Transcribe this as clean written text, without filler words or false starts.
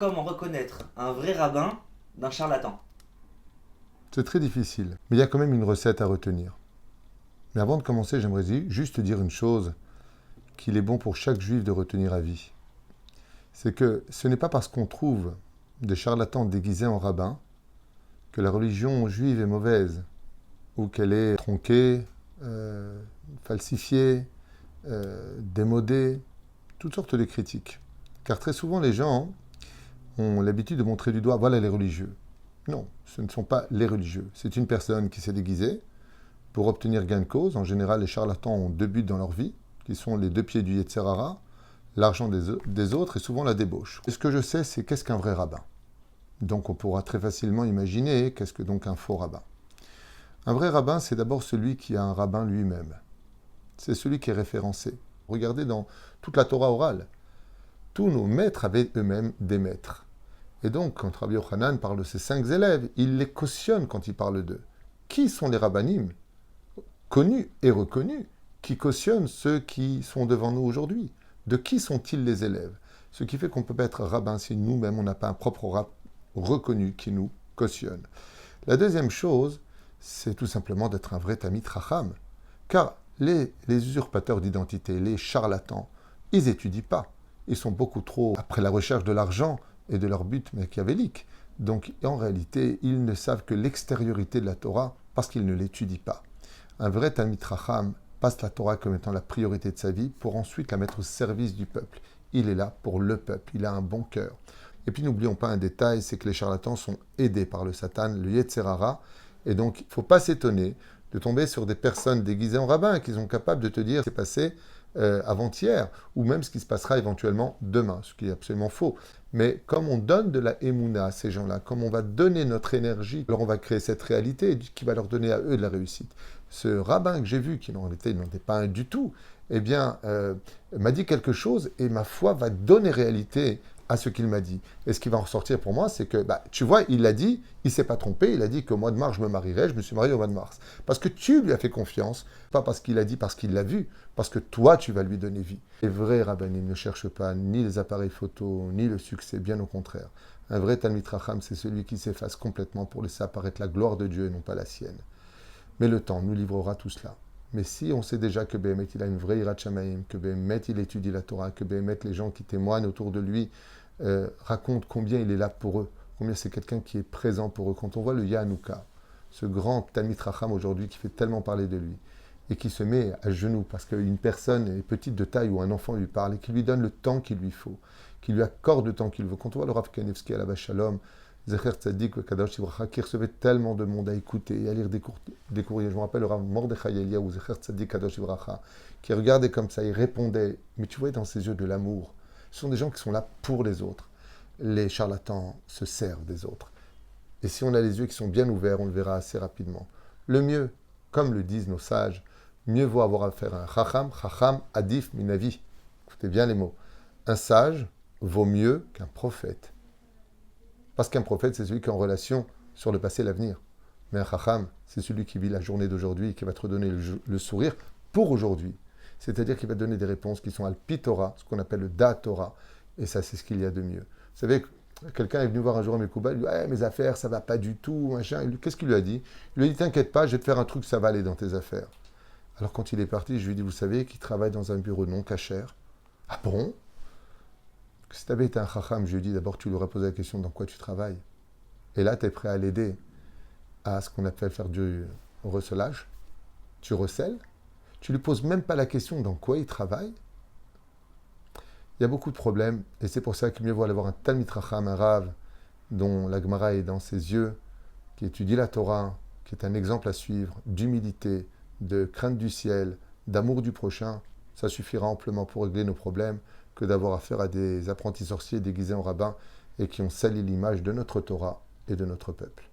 Comment reconnaître un vrai rabbin d'un charlatan? C'est très difficile, mais il y a quand même une recette à retenir. Mais avant de commencer, j'aimerais juste dire une chose qu'il est bon pour chaque juif de retenir à vie. C'est que ce n'est pas parce qu'on trouve des charlatans déguisés en rabbins que la religion juive est mauvaise, ou qu'elle est tronquée, falsifiée, démodée, toutes sortes de critiques. Car très souvent les gens ont l'habitude de montrer du doigt, voilà les religieux. Non, ce ne sont pas les religieux. C'est une personne qui s'est déguisée pour obtenir gain de cause. En général, les charlatans ont deux buts dans leur vie, qui sont les deux pieds du Yetzer Hara, l'argent des autres et souvent la débauche. Et ce que je sais, c'est qu'est-ce qu'un vrai rabbin. Donc on pourra très facilement imaginer qu'est-ce que donc un faux rabbin. Un vrai rabbin, c'est d'abord celui qui a un rabbin lui-même. C'est celui qui est référencé. Regardez dans toute la Torah orale. Tous nos maîtres avaient eux-mêmes des maîtres. Et donc, quand Rabbi Yochanan parle de ses 5 élèves, il les cautionne quand il parle d'eux. Qui sont les rabbinim connus et reconnus qui cautionnent ceux qui sont devant nous aujourd'hui? De qui sont-ils les élèves? Ce qui fait qu'on ne peut pas être rabbin si nous-mêmes, on n'a pas un propre rabbin reconnu qui nous cautionne. La deuxième chose, c'est tout simplement d'être un vrai Tamid Racham. Car les usurpateurs d'identité, les charlatans, ils n'étudient pas. Ils sont beaucoup trop après la recherche de l'argent et de leur but machiavélique. Donc, en réalité, ils ne savent que l'extériorité de la Torah parce qu'ils ne l'étudient pas. Un vrai Talmid Racham passe la Torah comme étant la priorité de sa vie pour ensuite la mettre au service du peuple. Il est là pour le peuple, il a un bon cœur. Et puis n'oublions pas un détail, c'est que les charlatans sont aidés par le Satan, le Yetzer Hara, et donc il ne faut pas s'étonner de tomber sur des personnes déguisées en rabbins qui sont capables de te dire ce qui s'est passé avant-hier, ou même ce qui se passera éventuellement demain, ce qui est absolument faux. Mais comme on donne de la émouna à ces gens-là, comme on va donner notre énergie, alors on va créer cette réalité qui va leur donner à eux de la réussite. Ce rabbin que j'ai vu, qui en réalité n'en est pas un du tout, eh bien, m'a dit quelque chose et ma foi va donner réalité à ce qu'il m'a dit. Et ce qui va en ressortir pour moi, c'est que, tu vois, il l'a dit, il ne s'est pas trompé, il a dit qu'au mois de mars, je me marierai, je me suis marié au mois de mars. Parce que tu lui as fait confiance, pas parce qu'il a dit, parce qu'il l'a vu, parce que toi, tu vas lui donner vie. Les vrais rabbinim ne cherchent pas ni les appareils photo, ni le succès, bien au contraire. Un vrai Talmid Racham, c'est celui qui s'efface complètement pour laisser apparaître la gloire de Dieu et non pas la sienne. Mais le temps nous livrera tout cela. Mais si on sait déjà que Béhémet, il a une vraie Hirat Shamayim, que Béhémet, il étudie la Torah, que Béhémet, les gens qui témoignent autour de lui, racontent combien il est là pour eux, combien c'est quelqu'un qui est présent pour eux. Quand on voit le Yahanouka, ce grand Talmid Racham aujourd'hui qui fait tellement parler de lui, et qui se met à genoux parce qu'une personne est petite de taille ou un enfant lui parle, et qui lui donne le temps qu'il lui faut, qui lui accorde le temps qu'il veut. Quand on voit le Rav Kanevski à la Shalom, Zecher Tzadik, Kadosh Ibracha, qui recevait tellement de monde à écouter et à lire des courriers. Je me rappelle le Rav Mordechai Eliyahu, Zecher Tzadik, Kadosh Ibracha, qui regardait comme ça, il répondait. Mais tu vois dans ses yeux de l'amour. Ce sont des gens qui sont là pour les autres. Les charlatans se servent des autres. Et si on a les yeux qui sont bien ouverts, on le verra assez rapidement. Le mieux, comme le disent nos sages, mieux vaut avoir affaire à un chacham adif minavi. Écoutez bien les mots. Un sage vaut mieux qu'un prophète. Parce qu'un prophète, c'est celui qui est en relation sur le passé et l'avenir. Mais un chacham, c'est celui qui vit la journée d'aujourd'hui et qui va te redonner le sourire pour aujourd'hui. C'est-à-dire qu'il va te donner des réponses qui sont al-pi Torah, ce qu'on appelle le da Torah. Et ça, c'est ce qu'il y a de mieux. Vous savez, quelqu'un est venu voir un jour à Mekouba, il lui dit mes affaires, ça va pas du tout, machin. Qu'est-ce qu'il lui a dit? Il lui a dit t'inquiète pas, je vais te faire un truc, ça va aller dans tes affaires. Alors quand il est parti, je lui ai dit vous savez qu'il travaille dans un bureau non cachère. Ah bon? Si tu avais été un chacham, je lui ai dit d'abord tu lui aurais posé la question dans quoi tu travailles. Et là, tu es prêt à l'aider à ce qu'on appelle faire du recelage. Tu recèles. Tu lui poses même pas la question dans quoi il travaille. Il y a beaucoup de problèmes, et c'est pour ça qu'il mieux vaut aller voir un Talmid Racham, un Rav, dont la Gemara est dans ses yeux, qui étudie la Torah, qui est un exemple à suivre, d'humilité, de crainte du ciel, d'amour du prochain. Ça suffira amplement pour régler nos problèmes que d'avoir affaire à des apprentis sorciers déguisés en rabbins et qui ont sali l'image de notre Torah et de notre peuple.